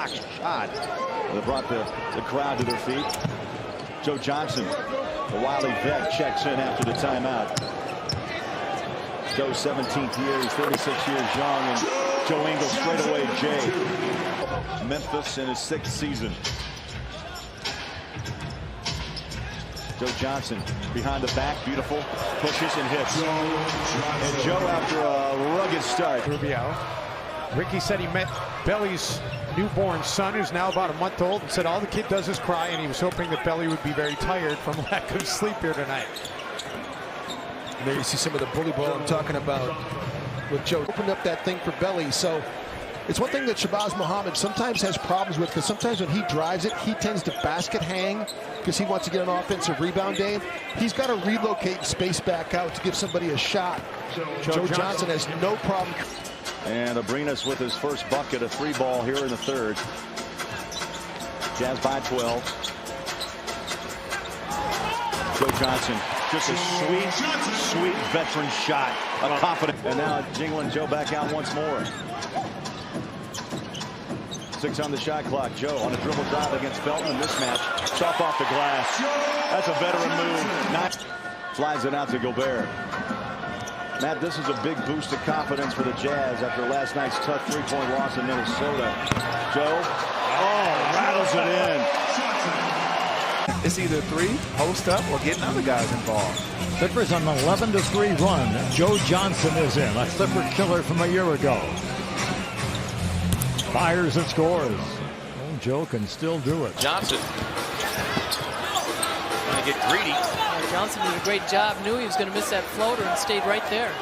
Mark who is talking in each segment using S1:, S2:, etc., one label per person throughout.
S1: blocked shot that brought the crowd to their feet. Joe Johnson, the wily vet, checks in after the timeout. Joe's 17th year, he's 36 years young, and Joe Ingles straight away, Jay. Memphis in his 6th season. Joe Johnson behind the back, beautiful, pushes and hits. And Joe, after a rugged start.
S2: Rubio. Ricky said he met Belly's newborn son, who's now about a month old, and said all the kid does is cry, and he was hoping that Belly would be very tired from lack of sleep here tonight.
S3: There you see some of the bully ball I'm talking about with Joe. Opened up that thing for Belly. So it's one thing that Shabazz Muhammad sometimes has problems with, because sometimes when he drives it, he tends to basket hang because he wants to get an offensive rebound, Dave. He's got to relocate and space back out to give somebody a shot. Joe Johnson has no problem.
S1: And Abrinas with his first bucket, a 3-ball here in the 3rd. Jazz by 12. Joe Johnson, just a sweet veteran shot. A confident. And now jingling Joe back out once more. 6 on the shot clock. Joe on a dribble drive against Felton in this match. Chop off the glass. That's a veteran move. Flies it out to Gobert. Matt, this is a big boost of confidence for the Jazz after last night's tough 3-point loss in Minnesota. Joe, rattles it in.
S4: It's either 3, post up, or getting other guys involved.
S5: Clippers on an 11-3 run. Joe Johnson is in, a Clipper killer from a year ago. Fires and scores. Oh, Joe can still do it.
S6: Johnson trying to get greedy.
S7: Johnson did a great job. Knew he was going to miss that floater and stayed right there.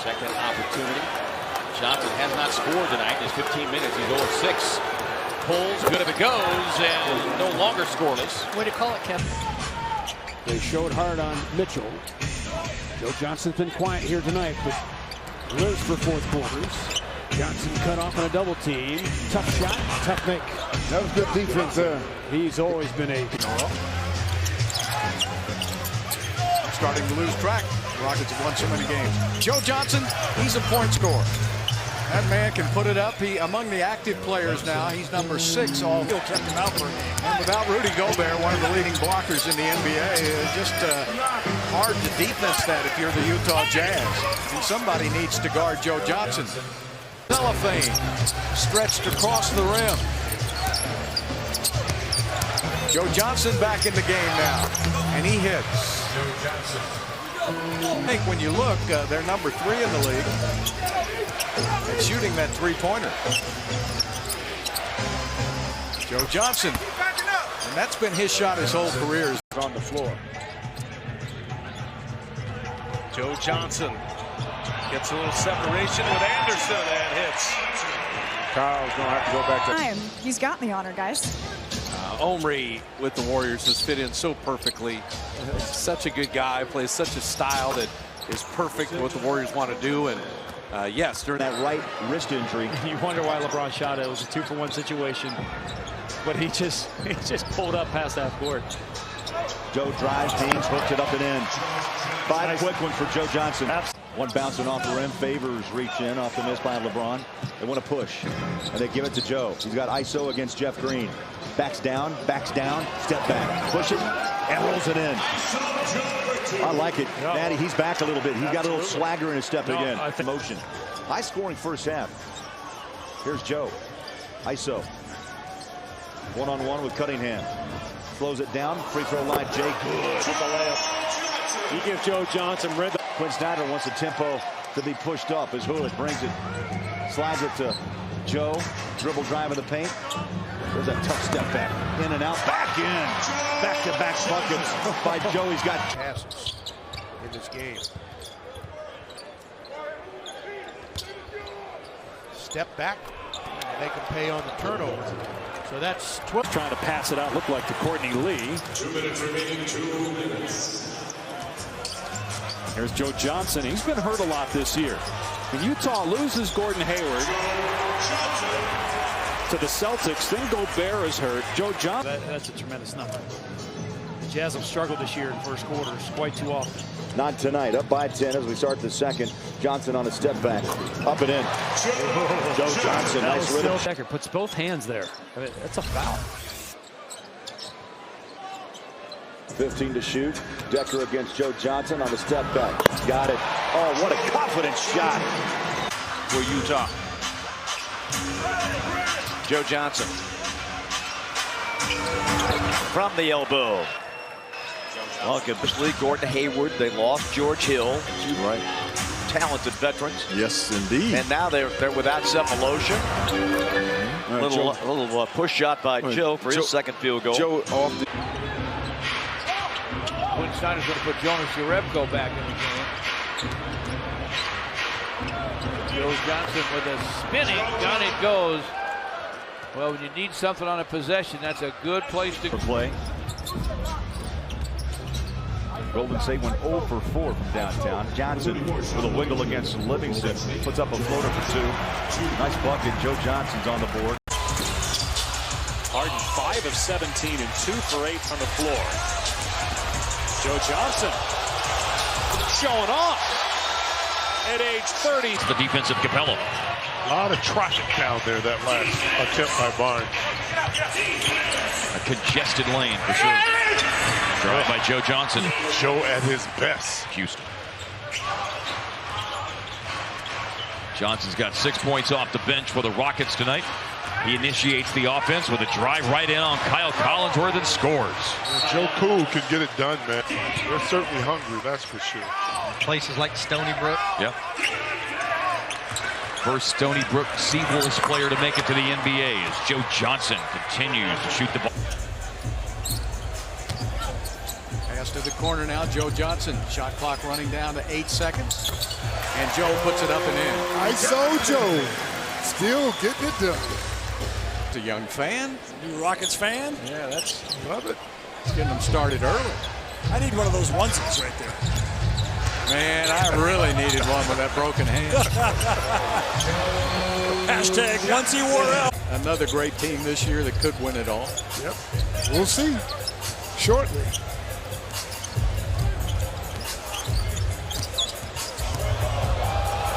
S6: Second opportunity. Johnson has not scored tonight. In his 15 minutes, he's 0-6. Pulls, good if it goes, and no longer scoreless.
S7: Way to call it, Kevin.
S8: They showed hard on Mitchell. Joe Johnson's been quiet here tonight, but lives for 4th quarters. Johnson cut off on a double team. Tough shot, tough make.
S9: That was good defense there.
S8: He's always been a...
S10: Starting to lose track. The Rockets have won so many games. Joe Johnson, he's a point scorer. That man can put it up. He among the active players now. He's number 6. All he'll kept him out for a game. And without Rudy Gobert, one of the leading blockers in the NBA, just hard to defense that if you're the Utah Jazz. And somebody needs to guard Joe Johnson. Cellophane stretched across the rim. Joe Johnson back in the game now, and he hits. I think when you look, they're number 3 in the league at shooting that 3-pointer. Joe Johnson, and that's been his shot his whole career, is on the floor.
S11: Joe Johnson gets a little separation with Anderson and hits.
S10: Kyle's going to have to go back to...
S12: He's got the honor, guys.
S4: Omri with the Warriors has fit in so perfectly. Such a good guy, plays such a style that is perfect for what the Warriors want to do. And yes, during
S1: that right wrist injury,
S2: You wonder why LeBron shot it. It was a 2-for-1 situation, but he just pulled up past half court.
S1: Joe drives, Haynes hooked it up and in. 5 quick ones for Joe Johnson. One bouncing off the rim. Favors reach in off the miss by LeBron. They want to push, and they give it to Joe. He's got ISO against Jeff Green. Backs down, step back, push it, and rolls it in. I like it. Maddie, he's back a little bit. He's got a little swagger in his step again. Motion. High scoring first half. Here's Joe. ISO. One-on-one with Cunningham. Throws it down. Free throw line. Jay good with the layup.
S8: You give Joe Johnson rhythm.
S1: Quinn Snyder wants the tempo to be pushed up as Hood brings it. Slides it to Joe. Dribble drive in the paint. There's a tough step back. In and out. Back in. Back-to-back buckets by Joe. He's got
S10: passes in this game. Step back, and they can pay on the turnover. So that's 12.
S8: Trying to pass it out, looked like to Courtney Lee.
S11: 2 minutes remaining, 2 minutes.
S8: Here's Joe Johnson. He's been hurt a lot this year. When Utah loses Gordon Hayward to the Celtics, then Gobert is hurt. Joe Johnson.
S2: That's a tremendous number.
S8: Jazz have struggled this year in first quarters quite too often.
S1: Not tonight. Up by 10 as we start the second. Johnson on a step back. Up and in. Joe Johnson, nice rhythm.
S8: Decker puts both hands there. I mean, that's a foul.
S1: 15 to shoot. Decker against Joe Johnson on the step back. Got it. Oh, what a confident shot
S6: for Utah. Joe Johnson from the elbow. Well, obviously, Gordon Hayward. They lost George Hill. Two talented veterans.
S9: Yes, indeed.
S6: And now they're without Seth Malosha. A little push shot by Joe for his second field goal.
S9: Joe off the.
S8: Quinn Snyder's going to put Jonas Jerebko back in the game. Joe Johnson with a spinning. Down it goes. Well, when you need something on a possession, that's a good place to
S1: play. Golden State went 0 for 4 from downtown. Johnson with a wiggle against Livingston. Puts up a floater for 2. Nice bucket. Joe Johnson's on the board.
S11: Harden 5 of 17 and 2 for 8 on the floor. Joe Johnson showing off at age 30.
S13: The defensive Capella.
S14: A lot of traffic down there that last attempt by Barnes.
S13: A congested lane for sure. Drive by Joe Johnson.
S14: Joe at his best.
S13: Houston. Johnson's got 6 points off the bench for the Rockets tonight. He initiates the offense with a drive right in on Kyle Collinsworth and scores.
S14: Joe Cool can get it done, man. They're certainly hungry, that's for sure.
S15: Places like Stony Brook.
S13: Yep. First Stony Brook Seawolves player to make it to the NBA as Joe Johnson continues to shoot the ball.
S10: Pass to the corner now. Joe Johnson. Shot clock running down to 8 seconds. And Joe puts it up and in.
S9: ISO Joe. Still getting it done.
S10: It's a young fan.
S16: New Rockets fan?
S10: Yeah, that's
S9: love it.
S10: It's getting them started early.
S16: I need one of those onesies right there.
S10: Man, I really needed one with that broken hand.
S16: Hashtag onesie wore out.
S10: Another great team this year that could win it all.
S9: Yep. We'll see shortly.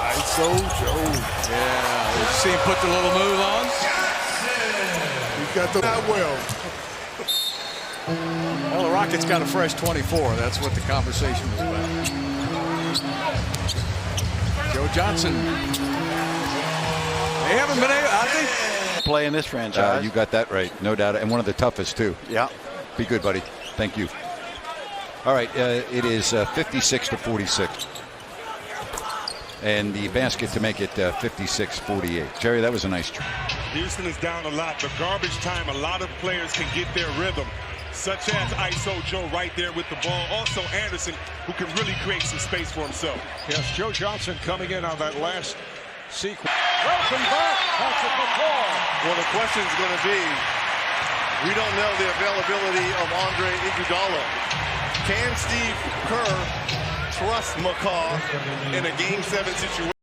S9: ISO Joe.
S10: Yeah, you see him put the little move on?
S9: He's got the that well.
S10: Well, the Rockets got a fresh 24. That's what the conversation was about. Joe Johnson. They haven't been able, I think.
S17: Play in this franchise.
S18: You got that right, no doubt, and one of the toughest too.
S17: Yeah.
S18: Be good, buddy. Thank you. All right, it is 56 to 46. And the basket to make it 56-48. Jerry, that was a nice try.
S14: Houston is down a lot, but garbage time, a lot of players can get their rhythm, such as ISO Joe right there with the ball. Also Anderson, who can really create some space for himself.
S19: Yes, Joe Johnson coming in on that last sequence.
S14: Welcome back, Patrick McCall.
S20: Well, the question is going to be, we don't know the availability of Andre Iguodala. Can Steve Kerr trust McCaw in a Game 7 situation?